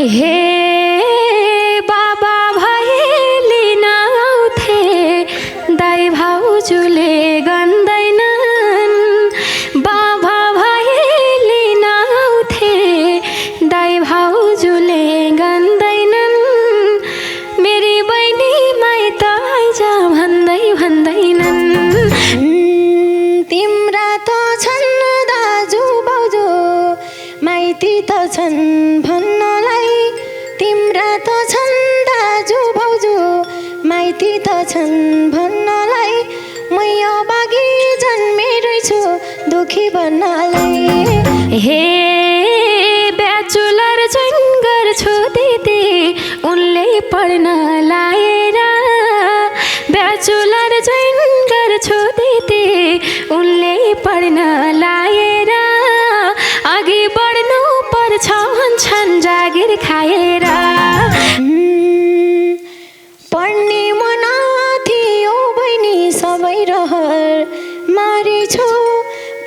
हे बाबा भैली नआउँथे दाइ भाउजूले गन्दैनन् बाबा भैली नआउँथे दाइ भाउजूले गन्दैनन् मेरी बहिनी माइत आइजा भन्दै भन्दैनन् तिम्रा त छन् दाजु भाउजू माइती त छन् भन्नलाई तिम्रा त छन् दाजु भाउजू माइती त छन् भन्नलाई मै बागी जन्मेरै छु दुखी भन्नलाई हे ब्याचुलर जोइन गर्छु दिदी उनले पढ्न लाएर ब्याचुलर जोइन गर्छु दिदी उनले पढ्न लाएर अघि बढ्नु पर्छ भन्छन् जागिर खाएर पढ्ने मन थियो बहिनी सबै रहर मारेछु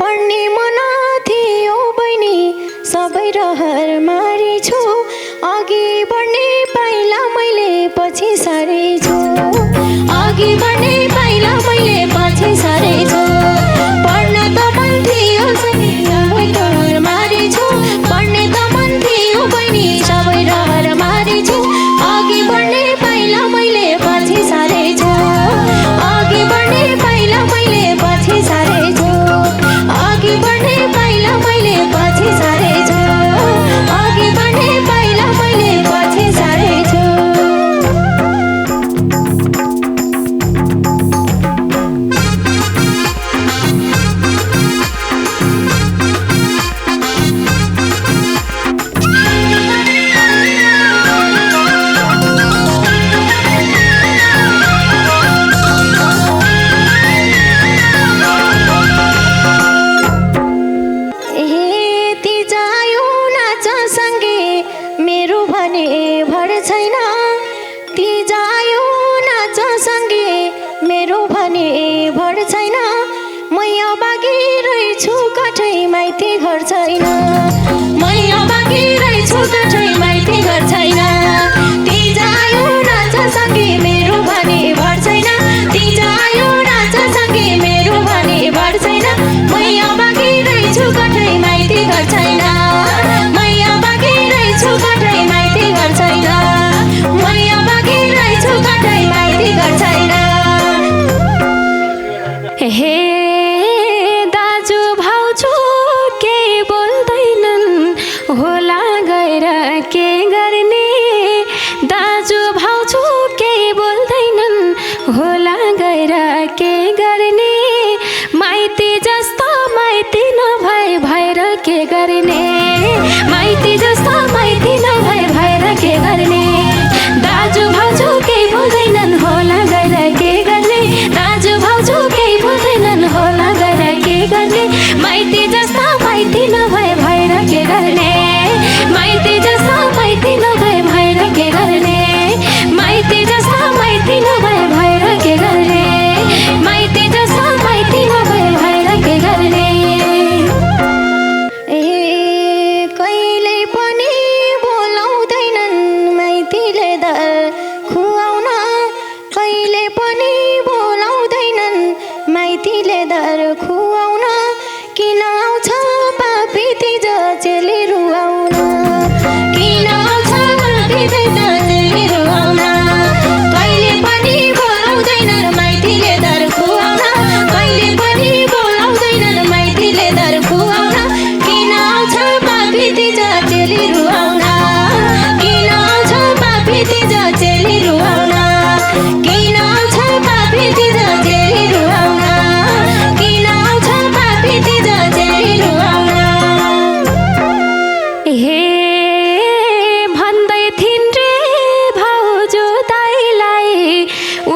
पढ्ने मन थियो बहिनी सबै रहर मारेछु अघि बढ्ने पाइला मैले पछि सारेछु अघि बढ्ने पाइला मैले पछि सारेछु पढ्न त मन थियो सबै रहर मारेछु पढ्ने त मन थियो बहिनी सबै रहर मारेछु अघि बढ्ने पाइला मैले पछि सारेछु अघि बढ्ने पाइला मैले पछि सारेछु अघि बढ्ने पाइला मैले पछि सारेछु अघि बढ्ने पाइला मैले पछि सारेछु माइती घर छैन मै बाँकी रहेछु काठै माइती घर छैन ती जायो नाच सके मेरो भने भर छैन ती जायो नाच सके मेरो भने भर छैन मै बाँकी रहेछु काठै माइती घर छैन मै बाँकी रहेछु काठै माइती घर छैन मै बाँकी रहेछु काठै माइती घर छैन हे दाजु भाउजू के बोल्दैनन् होला गएर के गर्ने दाजु भाउजू के बोल्दैनन् होला गएर के गर्ने माइती जस्तो माइती नभए भएर के गर्ने माइती जस्तो माइती नभए भएर के गर्ने दाजु भाउजू के बोल्दैनन् होला गएर के गर्ने दाजु भाउजू के बोल्दैनन् होला गएर के गर्ने माइती जस्तो माइती नभए भएर के गर्ने माइती जस्तो माइती नभए भएर के गर्ने माइती जस्तो माइती नभए भएर के गर्ने माइती जस्तो माइती नभए भएर के गर्ने ए कहिले पनि बोलाउँदैनन् माइतीले दर खुवाउन कहिले पनि बोलाउँदैनन् माइतीले दर खुवाउन किन आउँछ पापी तिज चेली रुवाउन किन आउँछ पापी तिज चेली रुवाउन कहिले पनि बोलाउँदैनन् माइतीले दर खुवाउन कहिले पनि बोलाउँदैनन् माइतीले दर खुवाउन किन आउँछ पापी तिज चेली रुवाउन किन आउँछ पापी तिज चेली रुवाउन किन आउँछ पापी तिज चेली रुवाउन किन आउँछ पापी तिज चेली रुवाउन हे भन्दै थिइन् रे भाउजू दाइलाई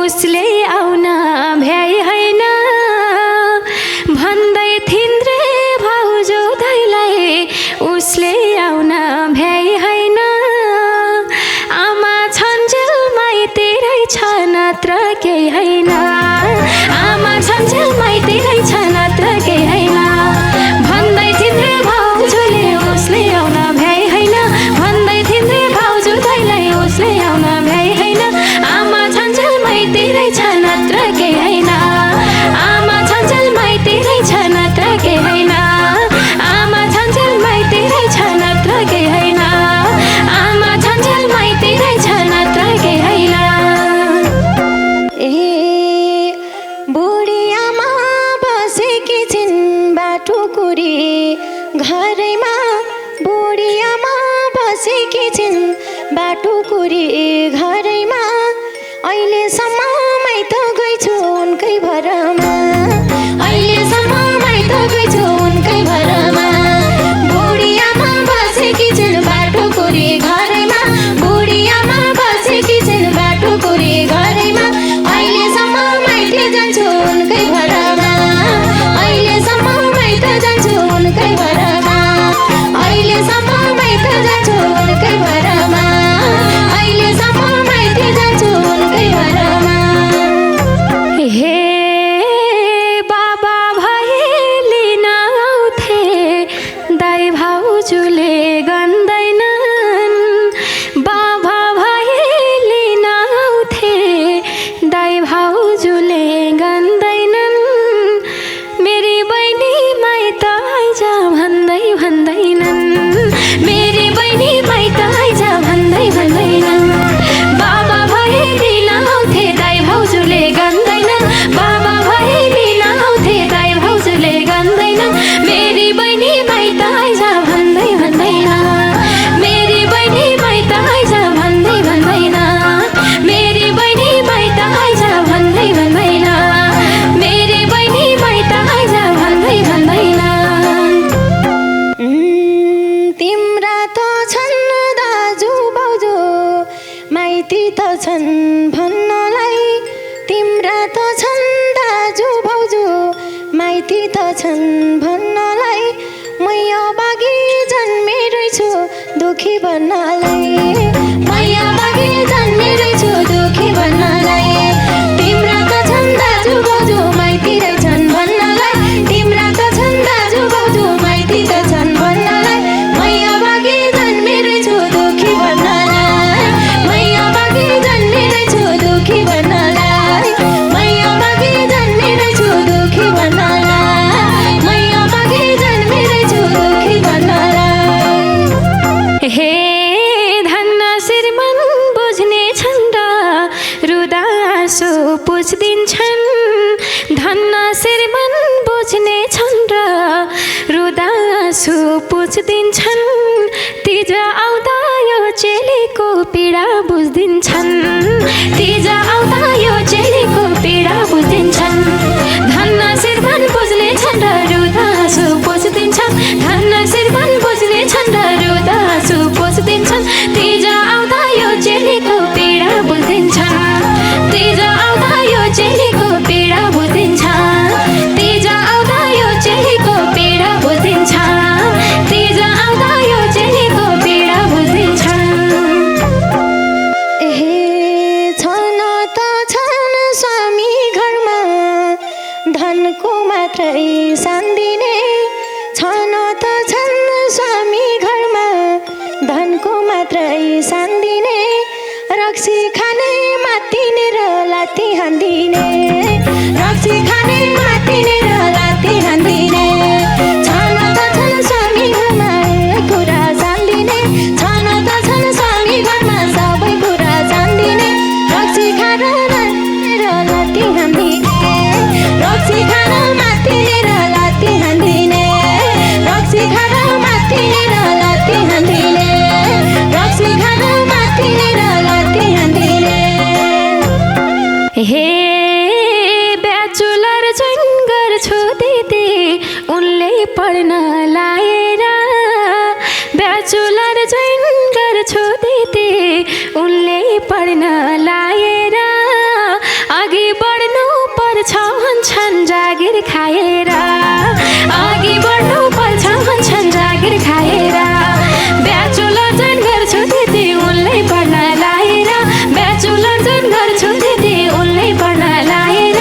उसले आउन भ्याइ होइन भन्दै थिइन् रे भाउजू दाइलाई उसले आउन भ्याइ होइन आमा छन्जेल माइती रहेछ नत्र केही होइन आमा छन्जेल माइती रहेछ नत्र केही होइन भन्दै थिइन् रे भाउजूले उसले आउन भ्याइ होइन भन्दै थिइन् रे भाउ छिन् बाटो कोरी घरैमा अहिलेसम्म माइत गइछु उनकै भरमा अहिलेसम्म माइत गइछु उनकै भरमा बुढी आमा बसेकी छिन् बाटो कोरी घरैमा बुढी आमा बसेकी छिन् बाटो कोरी घरैमा अहिलेसम्म माइत जान्छु उनकै भरमा अहिलेसम्म माइत जान्छु उनकै भरमा अहिलेसम्म माइत जान्छु उनकै भरमा अहिलेसम्म माइत जान्छु उनकै भरमा हे बाबा भएली नआउँथे दाइ भाउजूले गन्दैनन् बाबा भएली नआउँथे दाइ भाउजूले गन्दैनन् मेरी बहिनी माइत आइज भन्दै भन्दैनन् मेरी बहिनी माइत आइज भन्दै भन्दैनन् बाबा भएली नआउँथे दाइ भाउजूले गन्दैनन् बाबा भएली नआउँथे दाइ भाउजूले गन्दैनन् मेरी बहिनी माइत आइज भन्दै भन्दैन मेरी बहिनी माइत आइज भन्दै भन्दैन मेरी बहिनी माइत आइज भन्दै भन्दैन मेरी बहिनी माइत आइज भन्दै भन्दैन तिम्रा त छन् दाजु भाउजू माइती त छन् भन्नलाई तिम्रा त छन् दाजु भाउजू माइती त छन् भन्नलाई मैया बागी जन्मेरै छु दुखी भन्नलाई मैया बागी जन्मेरै छु दुखी भन्नलाई तिम्रा त छन् दाजु भाउजू माइती रहेछन् भन्नलाई तिम्रा त छन् दाजु भाउजू माइती त छन् भन्नलाई मैया बागी जन्मेरै छु दुखी भन्नलाई मैया बागी जन्मेरै छु दुखी भन्नलाई मैया बागी जन्मेरै छु दुखी भन्नलाई मैया बागी जन्मेरै छु दुखी भन्नलाई हे धन्न श्रीमन बुझ्ने छन् र रुदासो पुछ्दिन्छन् धन्न श्रीमन बुझ्ने छन् र रुदासो पुछ्दिन्छन् तिज आउँदा यो चेलीको पीडा बुझ्दिन्छन् तिज आउँदा यो चेलीको पीडा बुझ्दिन्छन् धन्न श्रीमन बुझ्ने छन् र रुदासो पुछ्दिन्छन् धन्न श्रीमन बुझ्ने छन् र रुदासो पुछ्दिन्छन् तिज आउँदा यो चेलीको पीडा बुझ्दिन्छन् तिज आउँदा यो चेलीको पीडा बुझ्दिन्छन् तिज आउँदा यो चेलीको पीडा बुझ्दिन्छन् तिज आउँदा यो चेलीको पीडा बुझ्दिन्छन् हे छन त छन् स्वामी घरमा धनको मात्रै सान्दिने छन त छन् स्वामी घरमा धनको मात्रै सान्दिने रक्सी खाने मातिने र लात्ती हान्दिने रक्सी खाने मातिने र लात्ती हान्दिने छन त छन् स्वामी घरमा कुरा जान्दिने छन त छन् स्वामी घरमा सबै कुरा जान्दिने रक्सी खान र लात्ती हान्दिने रक्सी खान मातिने र लात्ती हान्दिने रक्सी खान मातिने र लात्ती हान्दिने रक्सी खान मातिने र लात्ती हान्दिने हे ब्याचुलर झैन गर्छु दिदी उनले पढ्न लाएर ब्याचुलर झैन गर्छु दिदी उनले पढ्न लाएर अघि बढ्नु पर्छ भन्छन् जागिर खाएर अघि बढ्नु पर्छ भन्छन् जागिर खाएर ब्याचुलर झैन गर्छु दिदी उनले पढ्न लाएर ब्याचुलर झैन गर्छु दिदी उनले पढ्न लाएर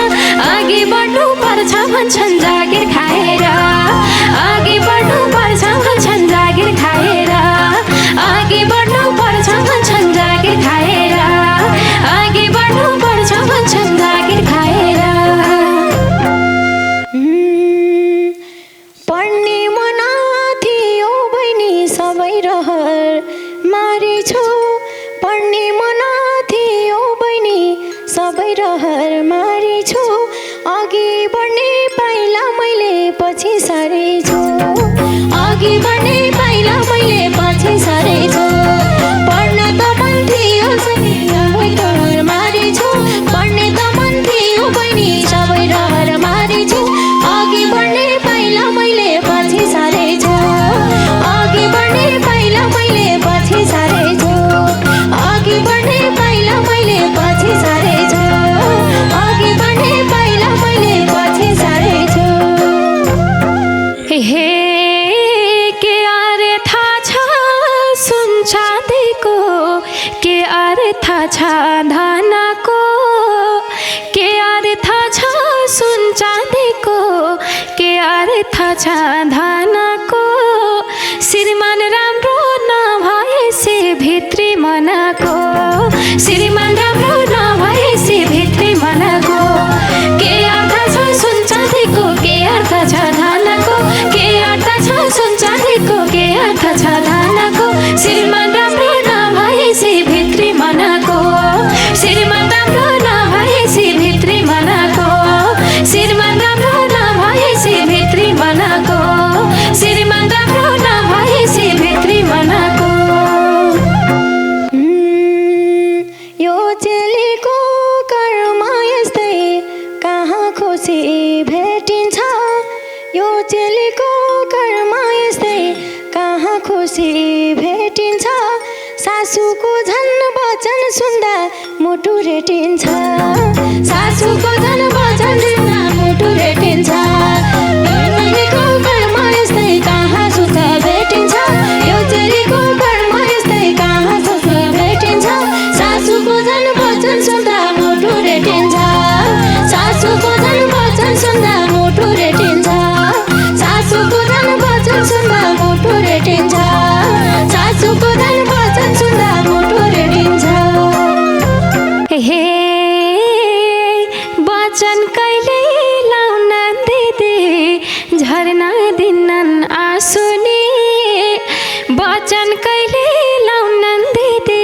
अघि बढ्नु पर्छ भन्छन् जागिर खाएर अघि बढ्नु पर्छ भन्छन् जागिर खाएर अघि बढ्नु पर्छ भन्छन् जागिर खाएर अघि बढ्नु पर्छ भन्छन् जागिर खाएर पढ्ने मन थियो बहिनी सबै रहर मारेछु पढ्ने मन थियो बहिनी सबै रहर मारेछु अघि बढ्ने पाइला मैले पछि सरेछु अघि बढ्ने पाइला मैले पछि सरेछु अर्थ छ धनको, के अर्थ छ सुन चाँदीको, के अर्थ छ धनको, श्रीमान राम्रो नभएसी भित्री मनको, श्रीमान राम्रो नभएसी भित्री मनको, के अर्थ छ सुन चाँदीको, के अर्थ छ धनको, के अर्थ छ सुन चाँदीको, के अर्थ छ धनको, श्रीमान राम्रो नभएसी भित्री मनको, श्रीमान राम्रो नभएसी भित्री मनको, श्रीमान राम्रो नभएसी भित्री मनको, श्रीमान राम्रो नभएसी भित्री मनको। यो चेलीको कर्म यस्तै कहाँ खुसी भेटिन्छ, यो चेलीको कर्म यस्तै कहाँ खुसी भेटिन्छ, सासूको झन् वचन सुन्दा मुटु रेटिन्छ, सासूको झन् वचन सुन्दा मुटु रेटिन्छ, यो चेलीको कर्म यस्तै कहाँ सुख भेटिन्छ, यो चेलीको कर्म यस्तै कहाँ सुख भेटिन्छ, सासूको झन् वचन सुन्दा मुटु रेटिन्छ, सासूको झन् वचन सुन्दा मुटु रेटिन्छ, सासूको झन् वचन सुन्दा मुटु रेटिन्छ, सासूको झन् वचन सुन्दा मुटु रेटिन्छ। हे वचन कहिले लाउन दिदी झर्ना दिन्नन् आँसु नि, वचन कहिले लाउन दिदी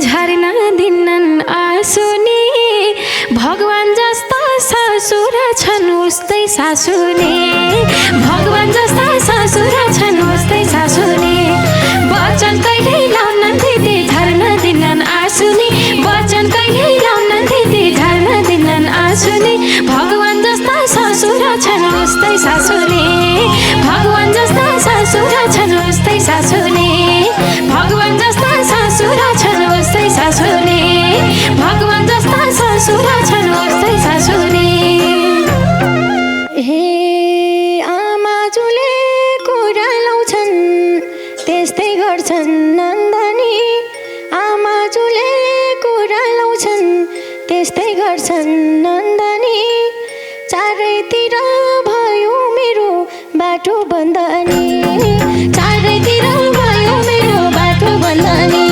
झर्ना दिन्नन् आँसु नि, भगवान जस्ता ससुर छन् उस्तै सासु नि, भगवान जस्ता ससुर छन् उस्तै सासु नि, वचन कहिले लाउन दिदी झर्ना दिन्नन् आँसु नि, वचन कहिले लाउन दिदी झर्ना दिन्नन् आँसु नि, भगवान जस्ता ससुर छन् उस्तै सासु नि, भगवान जस्ता ससुर छन् उस्तै सासु नि, भगवान जस्ता ससुर छन् उस्तै सासु नि, भगवान जस्ता ससुर छन् उस्तै सासु नि। हे आमाजुले कुरा लाउँछन् त्यस्तै गर्छन् नन्दनी, आमाजुले कुरा लाउँछन् त्यस्तै गर्छन् नन्दनी, चारैतिर भयो मेरो बाटो बन्दनी, चारैतिर भयो मेरो बाटो बन्दनी,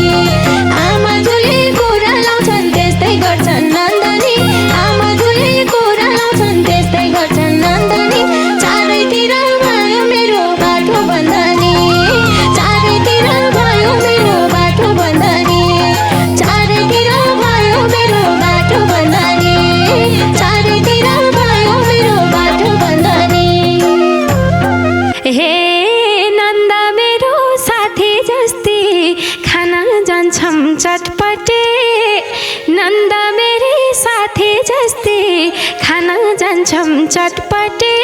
आमाजुले कुरा लाउँछन् त्यस्तै गर्छन् नन्दनी, आमाजुले कुरा लाउँछन् त्यस्तै गर्छन् नन्दनी, चारैतिर भयो मेरो बाटो बन्दनी, चारैतिर भयो मेरो बाटो बन्दनी, चारैतिर भयो मेरो बाटो बन्दनी, चारैतिर भयो मेरो बाटो बन्दनी। हे नन्दा मेरो साथी जस्ती खाना जान्छौँ चटपटे, नन्दा मेरी साथी जस्ती खाना जान्छौँ चटपटे,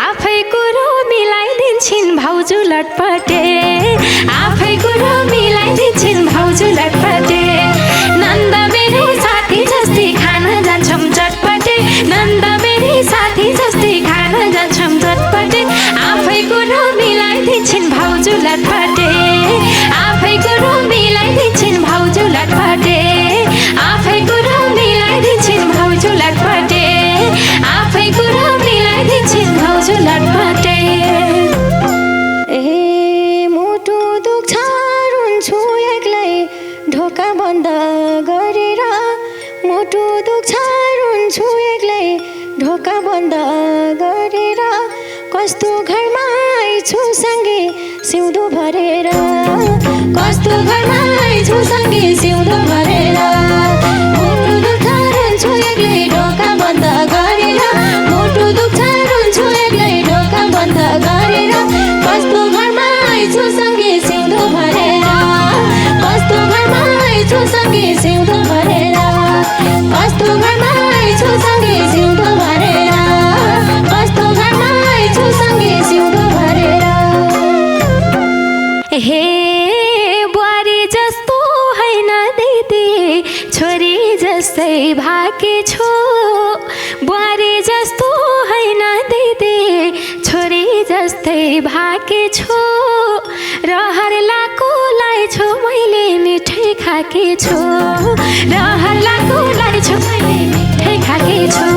आफै कुरो मिलाइदिन्छन् भाउजू लटपटे, आफै कुरो मिलाइदिन्छन् भाउजू लटपटे, नन्दा मेरो साथी जस्ती खाना जान्छौँ चटपटे, नन्दा मेरी साथी जस्ती खाना जान्छौँ चटपटे, आफै कुरो मिलाइदिन्छन् भाउजू लटपटे, आफै कुरो मिलाइदिन्छन् भाउजू लटपटे, आफै कुरो मिलाइदिन्छन् भाउजू लटपटे, आफै कुरो मिलाइदिन्छन् भाउजू लटपटे। ए मुटु दुख्छ रुन्छु एक्लै ढोका बन्द गरेर, मुटु दुख्छ रुन्छु एक्लै ढोका बन्द गरेर, कस्तो घरमा आइछु सँगै सिउँदो भरेर, कस्तो घरमा आइछु सँगै सिउँदो भरेर, मुटु दुख्छ रुन्छु एक्लै ढोका बन्द गरेर, मुटु दुख्छ रुन्छु एक्लै ढोका बन्द गरेर, कस्तो घरमा आइछु सँगै सिउँदो भरेर, कस्तो घरमा आइछु सँगै सिउँदो भरेर, कस्तो घरमा आइछु सँगै सिउँदो भरेर, कस्तो घरमा आइछु सँगै सिउँदो भरेर। हे बुहारी जस्तो होइन दिदी छोरी जस्तै भाके छु, बुहारी जस्तो होइन दिदी छोरी जस्तै भाके छु, रहर लाको लाइछु मैले मिठै खा खाके छु र हल्लाकोलाई छु मैले मिठै खाके छु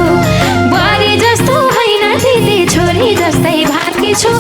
बुहारी जस्तो होइन दिदी छोरी जस्तै भाकी छु